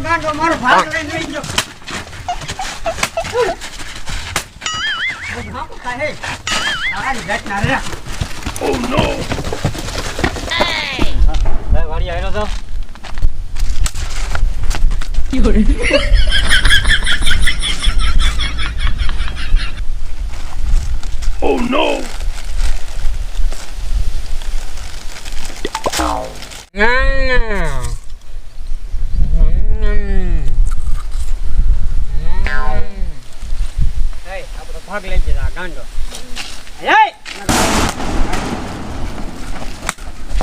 ગાંડો મારો ભાગ લઈને લઈ ગયો. હા કાહે તારી ઘટના રે. ઓ નો. ભાઈ વાડી આયો તો. Oh no! આપણો ભાગ લઈ જતા ગાંડો.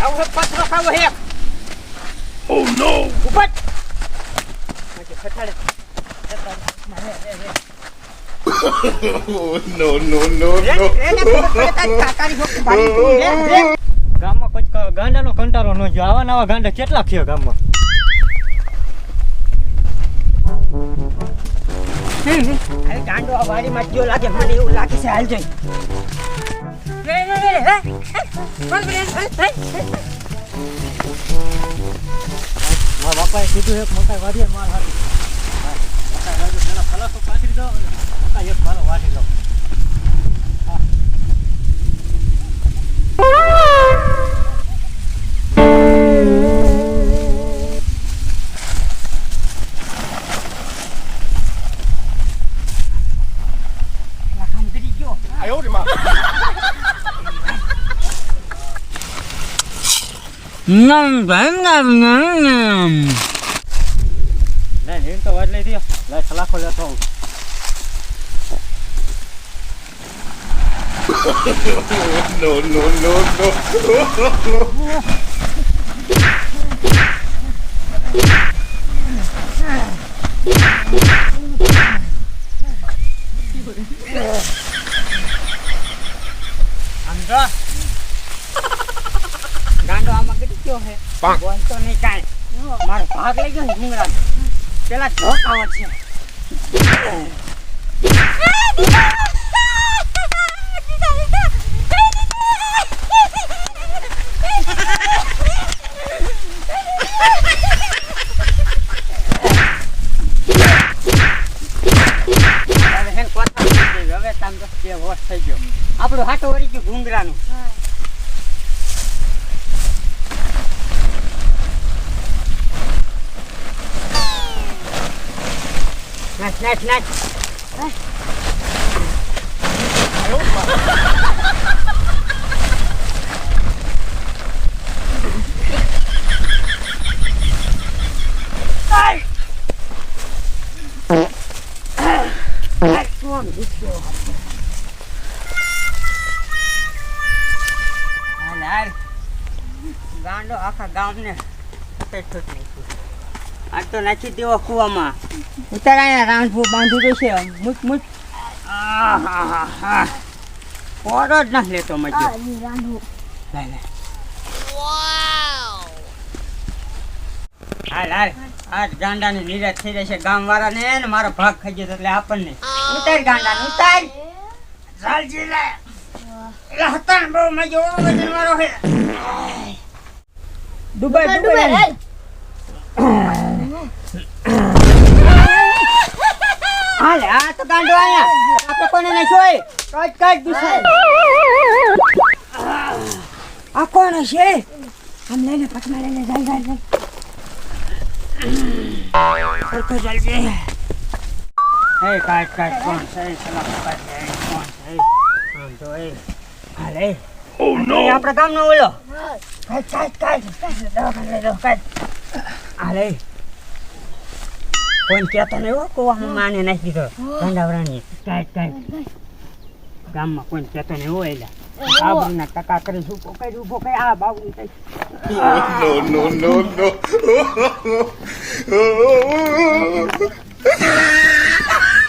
આવું પથરો ખાવો હે. Oh no! ઉપર Oh no no no no! ગામમાં કોઈ ગાંડાનો કંટારો ન જો. આવા નવા ગાંડા કેટલા થયો ગામમાં. ગાંડો આ વાડીમાં જો લાગે મને એવું લાગે છે. હાલ જોઈ મારા બાપાએ કીધું એક મોટા વાડીએ માર હારી મોટા વાડી પેલા ફલાસો પાથરી દો મોટા એક મારો વાડી દો. I owed him up. નહીં તો વાત લઈ દો. લે સલાખો લેતો આવું. No no no no! સમજો ગાંડો આમાં કેટલી ગયો હે. બોલતો નહીં કાંઈ. મારો ભાગ લઈ ગયો ઘૂંગરા પેલા ધોકાવટ છે. હવે તામ તો બે વર્ષ થઈ ગયો. આપણું હાટો વળી ગયું ઘૂંગરાનું. નાચ નાચ નાચ. ગાંડો આખા ગામને આજ તો નાખી દેવો કુવામાં. ઉતાર અહીંયા રાંધવું બાંધેલું છે. મૂક મૂક. પોરો જ નથી લેતો મજો. હાલ હાલ આજ ગાંડાની નિરાશ થઈ જશે ગામ વાળાને ને મારો ભાગ ખાઈ ગયો એટલે આપણને. ઉતાર ગાંડા ઉતાર. ચાલજી લે. એટલે હતા ને બહુ મજો વજન વાળો છે. ડુબાઈ ડુબાઈ. હાલે આ તો ગાંડો આયા. આપણે કોને નાખ્યો હોય કાટ કાટ દુસાય. આ કોણ છે? આમ લઈને પટમાં લઈને જાય જાય જાય. સરખો જલ્દી. હે કાટ કાટ કોણ છે? સલાહ કાટ કોણ છે? આમ તો એ હાલે. Oh no! આપણા ગામનો ઓલો. કાટ કાટ કાટ. દવાખાને લઈ કાટ. હાલે. કોણ કહેતો નહીં હો કુવામાં માને નાખી દીધો ગાંડાવરાની. કાટ કાટ. ગામમાં કોઈ કહેતો નહીં હોય એટલે બાબુના ટકા કરી ઉભો કરી આ Babu No no no no!